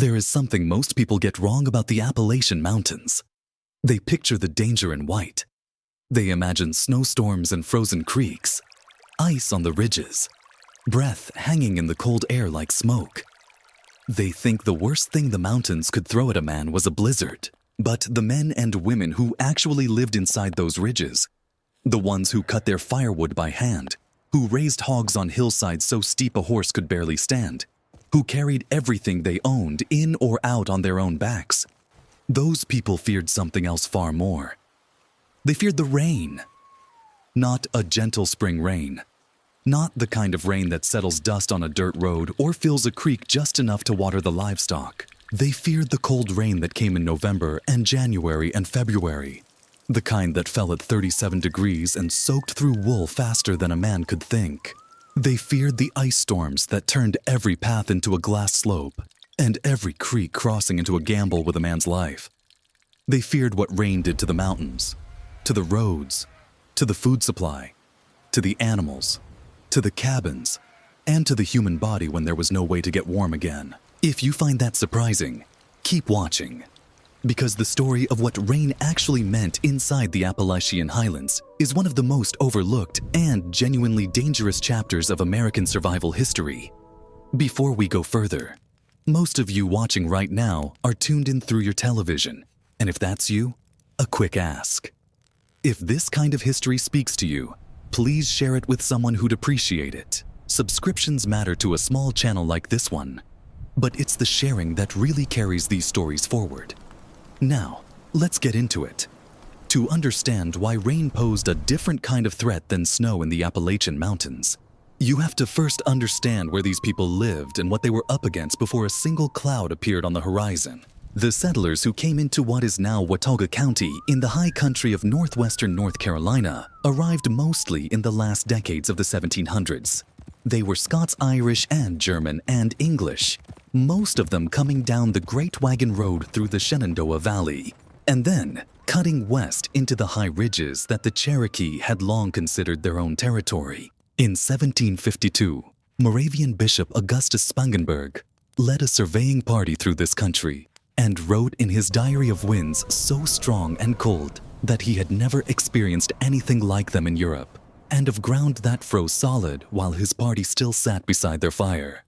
There is something most people get wrong about the Appalachian Mountains. They picture the danger in white. They imagine snowstorms and frozen creeks, ice on the ridges, breath hanging in the cold air like smoke. They think the worst thing the mountains could throw at a man was a blizzard. But the men and women who actually lived inside those ridges, the ones who cut their firewood by hand, who raised hogs on hillsides so steep a horse could barely stand, who carried everything they owned in or out on their own backs, those people feared something else far more. They feared the rain. Not a gentle spring rain. Not the kind of rain that settles dust on a dirt road or fills a creek just enough to water the livestock. They feared the cold rain that came in November and January and February, the kind that fell at 37 degrees and soaked through wool faster than a man could think. They feared the ice storms that turned every path into a glass slope and every creek crossing into a gamble with a man's life. They feared what rain did to the mountains, to the roads, to the food supply, to the animals, to the cabins, and to the human body when there was no way to get warm again. If you find that surprising, keep watching, because the story of what rain actually meant inside the Appalachian Highlands is one of the most overlooked and genuinely dangerous chapters of American survival history. Before we go further, most of you watching right now are tuned in through your television, and if that's you, a quick ask. If this kind of history speaks to you, please share it with someone who'd appreciate it. Subscriptions matter to a small channel like this one, but it's the sharing that really carries these stories forward. Now, let's get into it. To understand why rain posed a different kind of threat than snow in the Appalachian Mountains, you have to first understand where these people lived and what they were up against before a single cloud appeared on the horizon. The settlers who came into what is now Watauga County in the high country of northwestern North Carolina arrived mostly in the last decades of the 1700s. They were Scots-Irish and German and English, most of them coming down the Great Wagon Road through the Shenandoah Valley, and then cutting west into the high ridges that the Cherokee had long considered their own territory. In 1752, Moravian Bishop Augustus Spangenberg led a surveying party through this country and wrote in his diary of winds so strong and cold that he had never experienced anything like them in Europe, and of ground that froze solid while his party still sat beside their fire.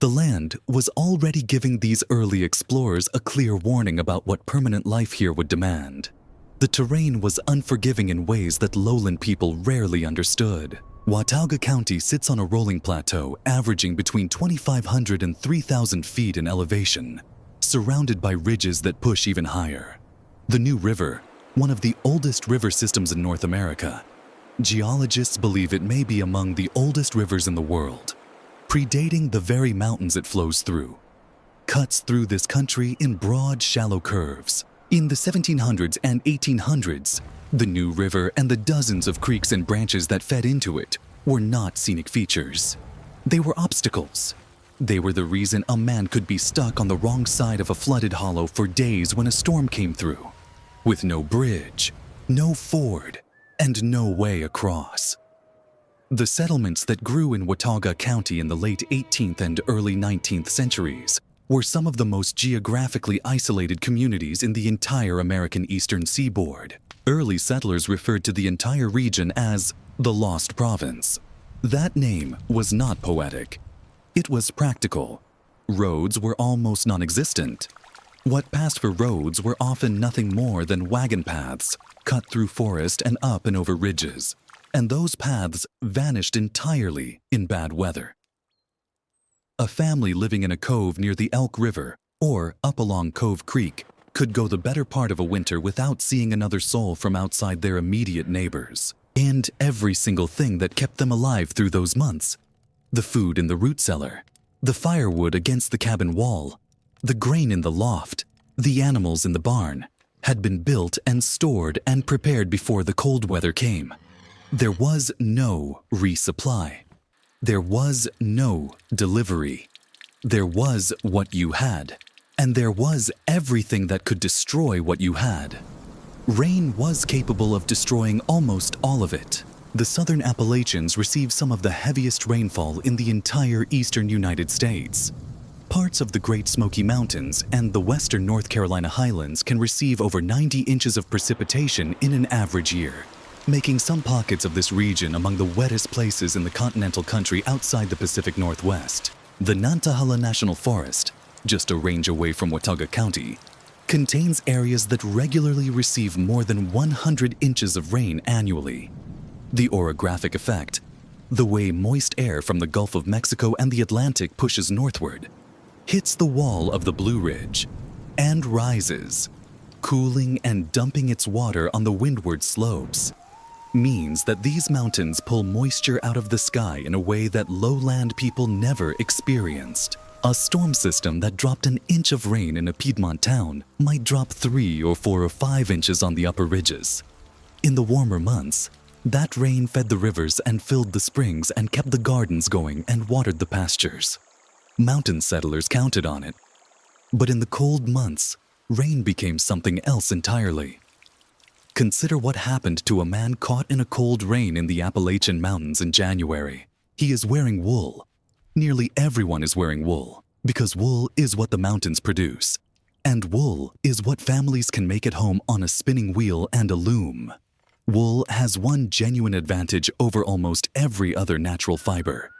The land was already giving these early explorers a clear warning about what permanent life here would demand. The terrain was unforgiving in ways that lowland people rarely understood. Watauga County sits on a rolling plateau averaging between 2,500 and 3,000 feet in elevation, surrounded by ridges that push even higher. The New River, one of the oldest river systems in North America, geologists believe it may be among the oldest rivers in the world, predating the very mountains it flows through, cuts through this country in broad, shallow curves. In the 1700s and 1800s, the New River and the dozens of creeks and branches that fed into it were not scenic features. They were obstacles. They were the reason a man could be stuck on the wrong side of a flooded hollow for days when a storm came through, with no bridge, no ford, and no way across. The settlements that grew in Watauga County in the late 18th and early 19th centuries were some of the most geographically isolated communities in the entire American eastern seaboard. Early settlers referred to the entire region as the Lost Province. That name was not poetic. It was practical. Roads were almost non-existent. What passed for roads were often nothing more than wagon paths, cut through forest and up and over ridges, and those paths vanished entirely in bad weather. A family living in a cove near the Elk River or up along Cove Creek could go the better part of a winter without seeing another soul from outside their immediate neighbors. And every single thing that kept them alive through those months, the food in the root cellar, the firewood against the cabin wall, the grain in the loft, the animals in the barn, had been built and stored and prepared before the cold weather came. There was no resupply. There was no delivery. There was what you had, and there was everything that could destroy what you had. Rain was capable of destroying almost all of it. The southern Appalachians receive some of the heaviest rainfall in the entire eastern United States. Parts of the Great Smoky Mountains and the western North Carolina highlands can receive over 90 inches of precipitation in an average year, making some pockets of this region among the wettest places in the continental country outside the Pacific Northwest. The Nantahala National Forest, just a range away from Watauga County, contains areas that regularly receive more than 100 inches of rain annually. The orographic effect, the way moist air from the Gulf of Mexico and the Atlantic pushes northward, hits the wall of the Blue Ridge and rises, cooling and dumping its water on the windward slopes, means that these mountains pull moisture out of the sky in a way that lowland people never experienced. A storm system that dropped an inch of rain in a Piedmont town might drop 3 or 4 or 5 inches on the upper ridges. In the warmer months, that rain fed the rivers and filled the springs and kept the gardens going and watered the pastures. Mountain settlers counted on it. But in the cold months, rain became something else entirely. Consider what happened to a man caught in a cold rain in the Appalachian Mountains in January. He is wearing wool. Nearly everyone is wearing wool, because wool is what the mountains produce. And wool is what families can make at home on a spinning wheel and a loom. Wool has one genuine advantage over almost every other natural fiber.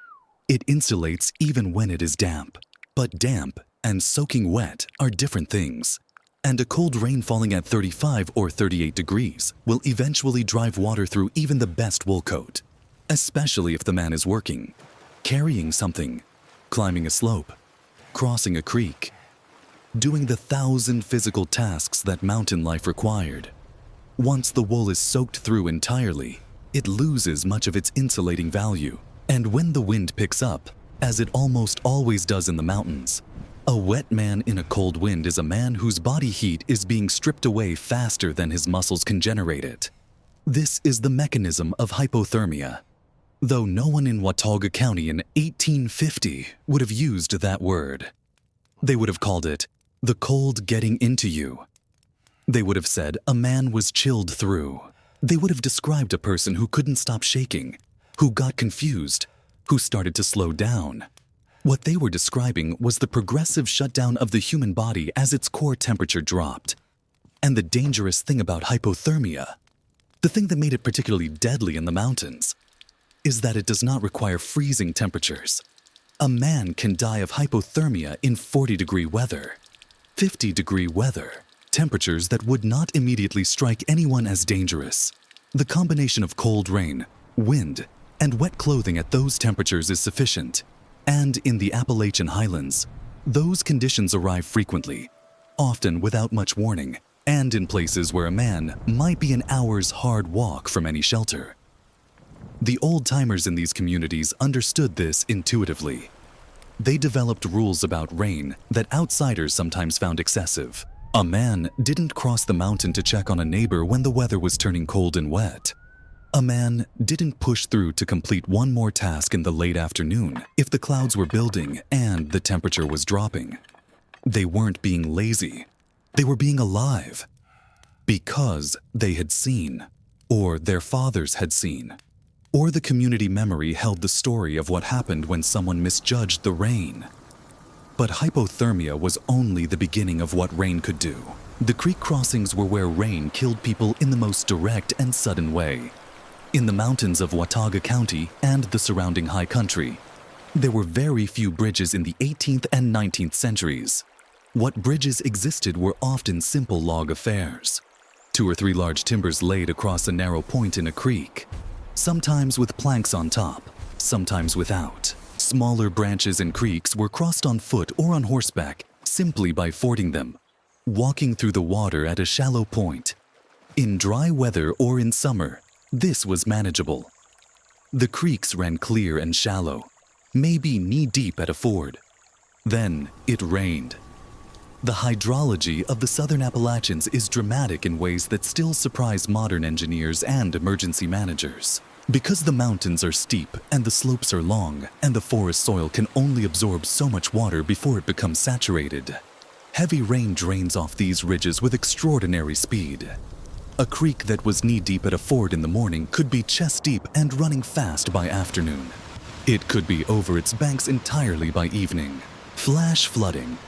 It insulates even when it is damp. But damp and soaking wet are different things. And a cold rain falling at 35 or 38 degrees will eventually drive water through even the best wool coat, especially if the man is working, carrying something, climbing a slope, crossing a creek, doing the 1,000 physical tasks that mountain life required. Once the wool is soaked through entirely, it loses much of its insulating value. And when the wind picks up, as it almost always does in the mountains, a wet man in a cold wind is a man whose body heat is being stripped away faster than his muscles can generate it. This is the mechanism of hypothermia. Though no one in Watauga County in 1850 would have used that word. They would have called it the cold getting into you. They would have said a man was chilled through. They would have described a person who couldn't stop shaking, who got confused, who started to slow down. What they were describing was the progressive shutdown of the human body as its core temperature dropped. And the dangerous thing about hypothermia, the thing that made it particularly deadly in the mountains, is that it does not require freezing temperatures. A man can die of hypothermia in 40-degree weather, 50-degree weather, temperatures that would not immediately strike anyone as dangerous. The combination of cold rain, wind, and wet clothing at those temperatures is sufficient. And in the Appalachian Highlands, those conditions arrive frequently, often without much warning, and in places where a man might be an hour's hard walk from any shelter. The old-timers in these communities understood this intuitively. They developed rules about rain that outsiders sometimes found excessive. A man didn't cross the mountain to check on a neighbor when the weather was turning cold and wet. A man didn't push through to complete one more task in the late afternoon if the clouds were building and the temperature was dropping. They weren't being lazy. They were being alive. Because they had seen, or their fathers had seen, or the community memory held the story of what happened when someone misjudged the rain. But hypothermia was only the beginning of what rain could do. The creek crossings were where rain killed people in the most direct and sudden way. In the mountains of Watauga County and the surrounding high country, there were very few bridges in the 18th and 19th centuries. What bridges existed were often simple log affairs. 2 or 3 large timbers laid across a narrow point in a creek, sometimes with planks on top, sometimes without. Smaller branches and creeks were crossed on foot or on horseback simply by fording them, walking through the water at a shallow point. In dry weather or in summer, this was manageable. The creeks ran clear and shallow, maybe knee-deep at a ford. Then it rained. The hydrology of the southern Appalachians is dramatic in ways that still surprise modern engineers and emergency managers. Because the mountains are steep and the slopes are long and the forest soil can only absorb so much water before it becomes saturated, heavy rain drains off these ridges with extraordinary speed. A creek that was knee-deep at a ford in the morning could be chest-deep and running fast by afternoon. It could be over its banks entirely by evening. Flash flooding,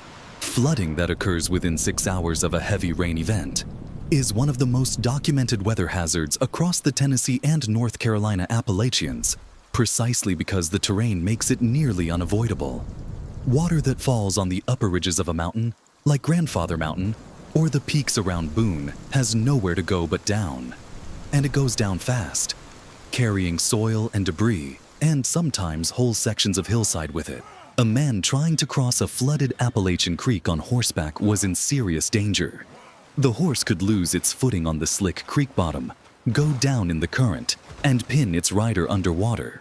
flooding that occurs within 6 hours of a heavy rain event, is one of the most documented weather hazards across the Tennessee and North Carolina Appalachians, precisely because the terrain makes it nearly unavoidable. Water that falls on the upper ridges of a mountain, like Grandfather Mountain, or the peaks around Boone, has nowhere to go but down. And it goes down fast, carrying soil and debris, and sometimes whole sections of hillside with it. A man trying to cross a flooded Appalachian Creek on horseback was in serious danger. The horse could lose its footing on the slick creek bottom, go down in the current, and pin its rider underwater.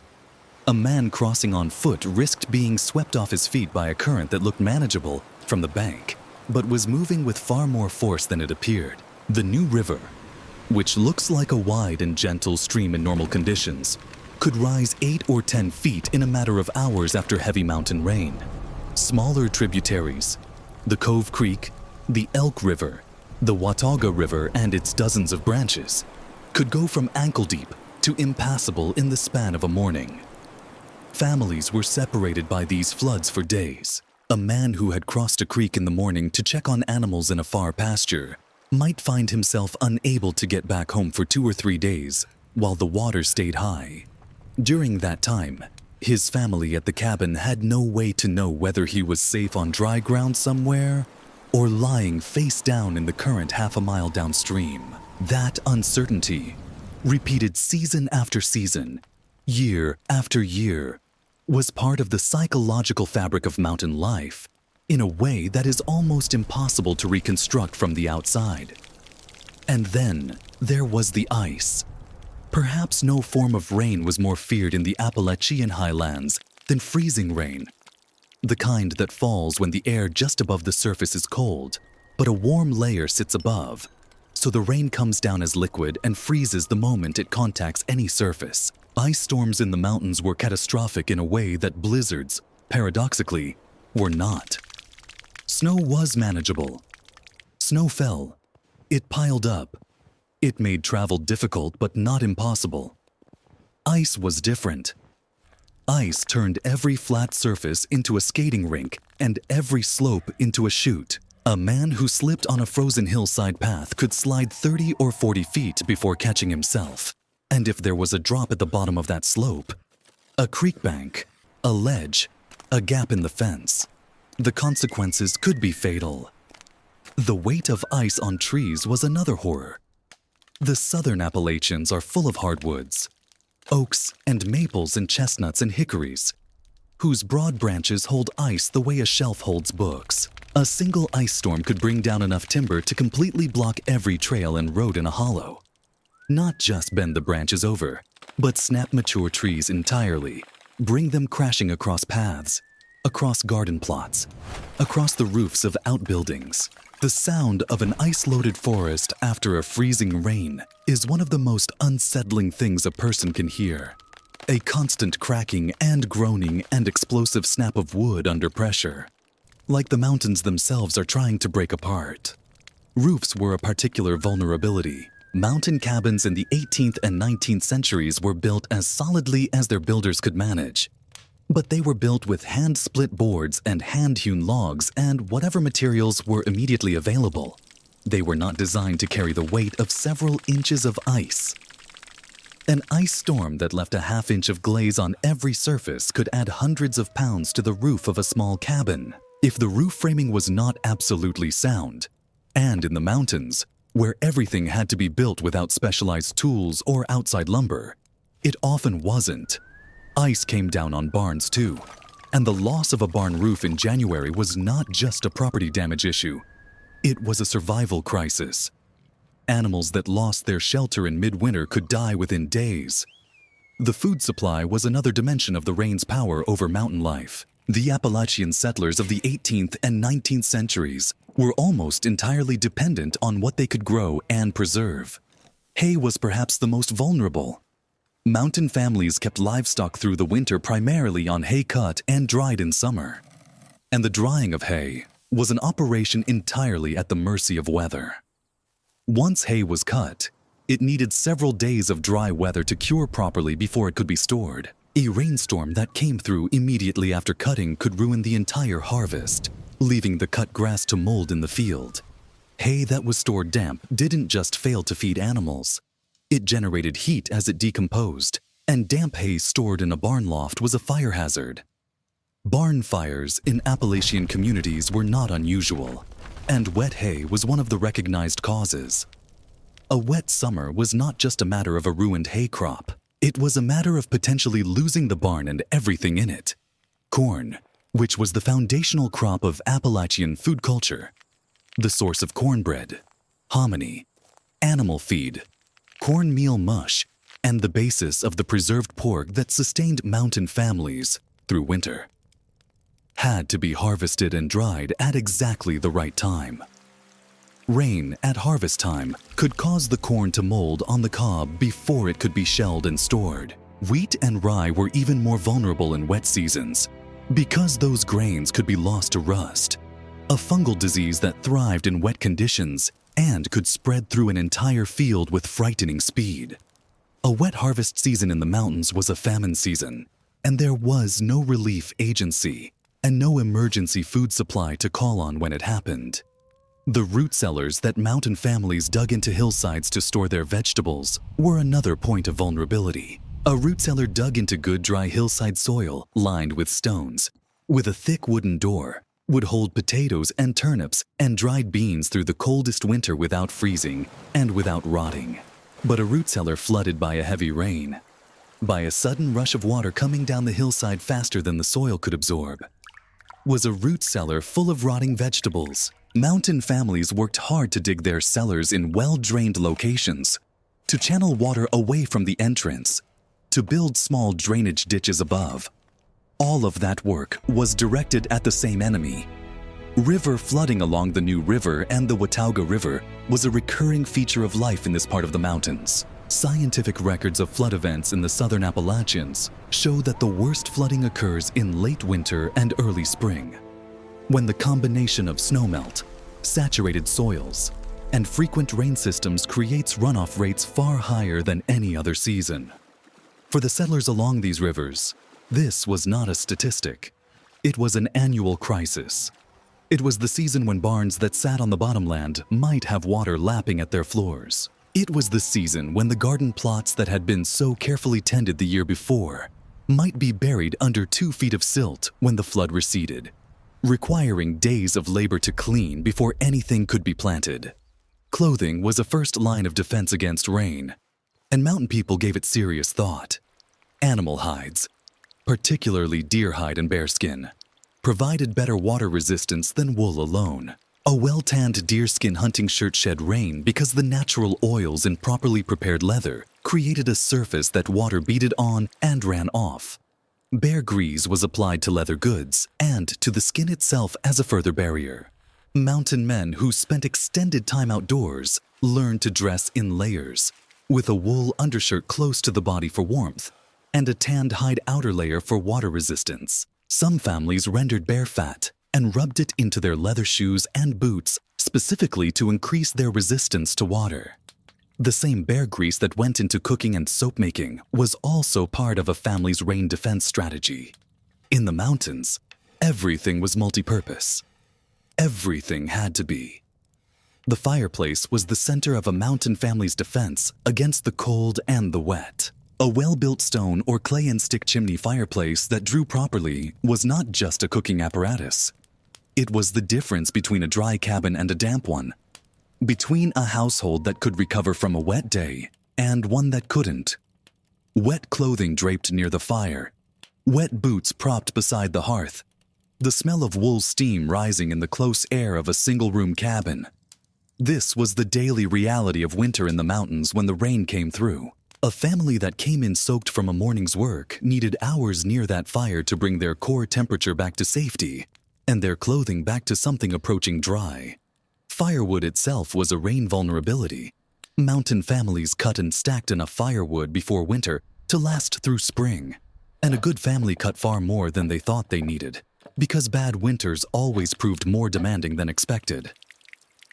A man crossing on foot risked being swept off his feet by a current that looked manageable from the bank, but was moving with far more force than it appeared. The New River, which looks like a wide and gentle stream in normal conditions, could rise 8 or 10 feet in a matter of hours after heavy mountain rain. Smaller tributaries, the Cove Creek, the Elk River, the Watauga River and its dozens of branches, could go from ankle-deep to impassable in the span of a morning. Families were separated by these floods for days. A man who had crossed a creek in the morning to check on animals in a far pasture might find himself unable to get back home for 2 or 3 days while the water stayed high. During that time, his family at the cabin had no way to know whether he was safe on dry ground somewhere or lying face down in the current half a mile downstream. That uncertainty, repeated season after season, year after year, was part of the psychological fabric of mountain life in a way that is almost impossible to reconstruct from the outside. And then there was the ice. Perhaps no form of rain was more feared in the Appalachian highlands than freezing rain, the kind that falls when the air just above the surface is cold, but a warm layer sits above, so the rain comes down as liquid and freezes the moment it contacts any surface. Ice storms in the mountains were catastrophic in a way that blizzards, paradoxically, were not. Snow was manageable. Snow fell. It piled up. It made travel difficult but not impossible. Ice was different. Ice turned every flat surface into a skating rink and every slope into a chute. A man who slipped on a frozen hillside path could slide 30 or 40 feet before catching himself. And if there was a drop at the bottom of that slope, a creek bank, a ledge, a gap in the fence, the consequences could be fatal. The weight of ice on trees was another horror. The southern Appalachians are full of hardwoods, oaks and maples and chestnuts and hickories, whose broad branches hold ice the way a shelf holds books. A single ice storm could bring down enough timber to completely block every trail and road in a hollow. Not just bend the branches over, but snap mature trees entirely, bring them crashing across paths, across garden plots, across the roofs of outbuildings. The sound of an ice-loaded forest after a freezing rain is one of the most unsettling things a person can hear. A constant cracking and groaning and explosive snap of wood under pressure, like the mountains themselves are trying to break apart. Roofs were a particular vulnerability. Mountain cabins in the 18th and 19th centuries were built as solidly as their builders could manage. But they were built with hand-split boards and hand-hewn logs and whatever materials were immediately available. They were not designed to carry the weight of several inches of ice. An ice storm that left a half-inch of glaze on every surface could add hundreds of pounds to the roof of a small cabin. If the roof framing was not absolutely sound, and in the mountains, where everything had to be built without specialized tools or outside lumber, it often wasn't. Ice came down on barns too, and the loss of a barn roof in January was not just a property damage issue. It was a survival crisis. Animals that lost their shelter in midwinter could die within days. The food supply was another dimension of the rain's power over mountain life. The Appalachian settlers of the 18th and 19th centuries were almost entirely dependent on what they could grow and preserve. Hay was perhaps the most vulnerable. Mountain families kept livestock through the winter primarily on hay cut and dried in summer. And the drying of hay was an operation entirely at the mercy of weather. Once hay was cut, it needed several days of dry weather to cure properly before it could be stored. A rainstorm that came through immediately after cutting could ruin the entire harvest, leaving the cut grass to mold in the field. Hay that was stored damp didn't just fail to feed animals. It generated heat as it decomposed, and damp hay stored in a barn loft was a fire hazard. Barn fires in Appalachian communities were not unusual, and wet hay was one of the recognized causes. A wet summer was not just a matter of a ruined hay crop. It was a matter of potentially losing the barn and everything in it. Corn, which was the foundational crop of Appalachian food culture, the source of cornbread, hominy, animal feed, cornmeal mush, and the basis of the preserved pork that sustained mountain families through winter, had to be harvested and dried at exactly the right time. Rain at harvest time could cause the corn to mold on the cob before it could be shelled and stored. Wheat and rye were even more vulnerable in wet seasons because those grains could be lost to rust, a fungal disease that thrived in wet conditions and could spread through an entire field with frightening speed. A wet harvest season in the mountains was a famine season, and there was no relief agency and no emergency food supply to call on when it happened. The root cellars that mountain families dug into hillsides to store their vegetables were another point of vulnerability. A root cellar dug into good dry hillside soil lined with stones, with a thick wooden door, would hold potatoes and turnips and dried beans through the coldest winter without freezing and without rotting. But a root cellar flooded by a heavy rain, by a sudden rush of water coming down the hillside faster than the soil could absorb, was a root cellar full of rotting vegetables. Mountain families worked hard to dig their cellars in well-drained locations, to channel water away from the entrance, to build small drainage ditches above. All of that work was directed at the same enemy. River flooding along the New River and the Watauga River was a recurring feature of life in this part of the mountains. Scientific records of flood events in the southern Appalachians show that the worst flooding occurs in late winter and early spring, when the combination of snowmelt, saturated soils, and frequent rain systems creates runoff rates far higher than any other season. For the settlers along these rivers, this was not a statistic. It was an annual crisis. It was the season when barns that sat on the bottomland might have water lapping at their floors. It was the season when the garden plots that had been so carefully tended the year before might be buried under 2 feet of silt when the flood receded, requiring days of labor to clean before anything could be planted. Clothing was a first line of defense against rain, and mountain people gave it serious thought. Animal hides, particularly deer hide and bearskin, provided better water resistance than wool alone. A well-tanned deerskin hunting shirt shed rain because the natural oils in properly prepared leather created a surface that water beaded on and ran off. Bear grease was applied to leather goods and to the skin itself as a further barrier. Mountain men who spent extended time outdoors learned to dress in layers, with a wool undershirt close to the body for warmth and a tanned hide outer layer for water resistance. Some families rendered bear fat and rubbed it into their leather shoes and boots specifically to increase their resistance to water. The same bear grease that went into cooking and soap making was also part of a family's rain defense strategy. In the mountains, everything was multi-purpose. Everything had to be. The fireplace was the center of a mountain family's defense against the cold and the wet. A well-built stone or clay and stick chimney fireplace that drew properly was not just a cooking apparatus. It was the difference between a dry cabin and a damp one, between a household that could recover from a wet day and one that couldn't. Wet clothing draped near the fire, wet boots propped beside the hearth, the smell of wool steam rising in the close air of a single-room cabin. This was the daily reality of winter in the mountains when the rain came through. A family that came in soaked from a morning's work needed hours near that fire to bring their core temperature back to safety and their clothing back to something approaching dry. Firewood itself was a rain vulnerability. Mountain families cut and stacked enough firewood before winter to last through spring, and a good family cut far more than they thought they needed, because bad winters always proved more demanding than expected.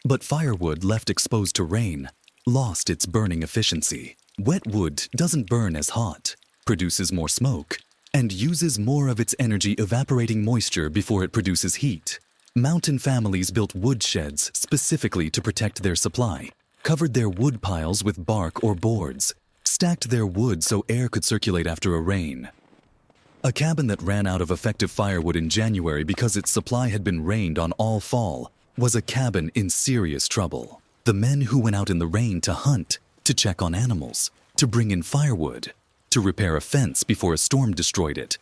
But firewood left exposed to rain lost its burning efficiency. Wet wood doesn't burn as hot, produces more smoke, and uses more of its energy evaporating moisture before it produces heat. Mountain families built wood sheds specifically to protect their supply, covered their wood piles with bark or boards, stacked their wood so air could circulate after a rain. A cabin that ran out of effective firewood in January because its supply had been rained on all fall was a cabin in serious trouble. The men who went out in the rain to hunt, to check on animals, to bring in firewood, to repair a fence before a storm destroyed it.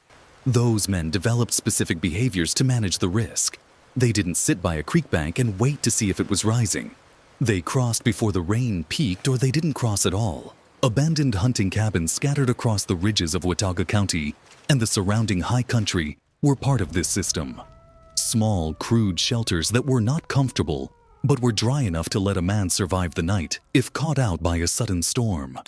Those men developed specific behaviors to manage the risk. They didn't sit by a creek bank and wait to see if it was rising. They crossed before the rain peaked, or they didn't cross at all. Abandoned hunting cabins scattered across the ridges of Watauga County and the surrounding high country were part of this system. Small, crude shelters that were not comfortable, but were dry enough to let a man survive the night if caught out by a sudden storm.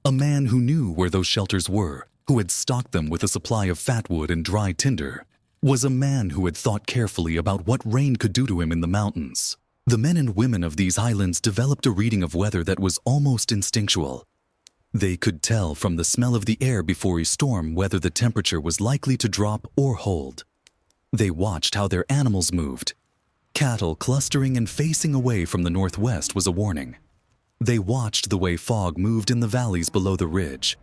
A man who knew where those shelters were, who had stocked them with a supply of fat wood and dry tinder, was a man who had thought carefully about what rain could do to him in the mountains. The men and women of these highlands developed a reading of weather that was almost instinctual. They could tell from the smell of the air before a storm whether the temperature was likely to drop or hold. They watched how their animals moved. Cattle clustering and facing away from the northwest was a warning. They watched the way fog moved in the valleys below the ridge,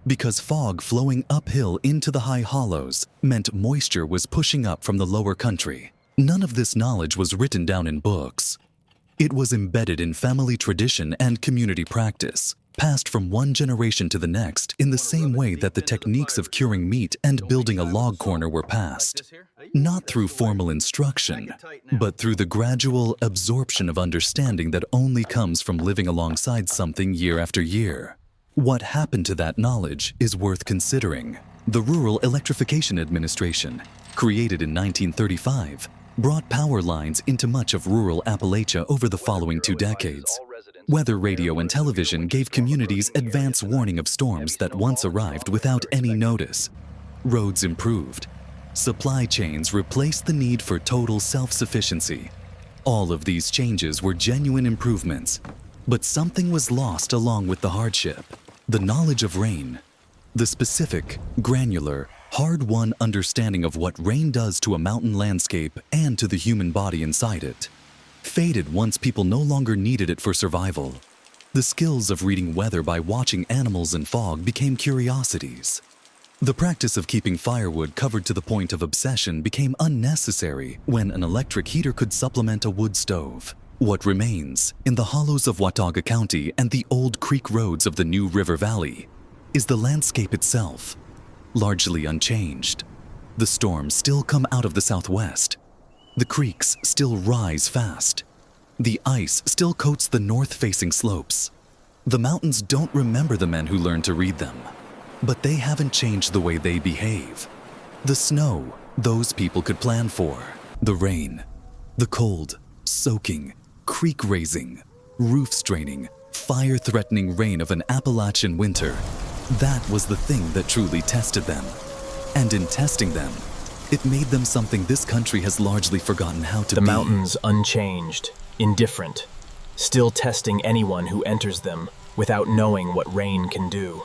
because fog flowing uphill into the high hollows meant moisture was pushing up from the lower country. None of this knowledge was written down in books. It was embedded in family tradition and community practice, passed from one generation to the next in the same way that the techniques of curing meat and building a log corner were passed. Not through formal instruction, but through the gradual absorption of understanding that only comes from living alongside something year after year. What happened to that knowledge is worth considering. The Rural Electrification Administration, created in 1935, brought power lines into much of rural Appalachia over the following 2 decades. Weather radio and television gave communities advance warning of storms that once arrived without any notice. Roads improved. Supply chains replaced the need for total self-sufficiency. All of these changes were genuine improvements, but something was lost along with the hardship. The knowledge of rain, the specific, granular, hard-won understanding of what rain does to a mountain landscape and to the human body inside it, faded once people no longer needed it for survival. The skills of reading weather by watching animals in fog became curiosities. The practice of keeping firewood covered to the point of obsession became unnecessary when an electric heater could supplement a wood stove. What remains, in the hollows of Watauga County and the old creek roads of the New River Valley, is the landscape itself, largely unchanged. The storms still come out of the southwest. The creeks still rise fast. The ice still coats the north-facing slopes. The mountains don't remember the men who learned to read them, but they haven't changed the way they behave. The snow, those people could plan for. The rain, the cold, soaking, creek-raising, roof-straining, fire-threatening rain of an Appalachian winter, that was the thing that truly tested them. And in testing them, it made them something this country has largely forgotten how to be. The mountains unchanged, indifferent, still testing anyone who enters them without knowing what rain can do.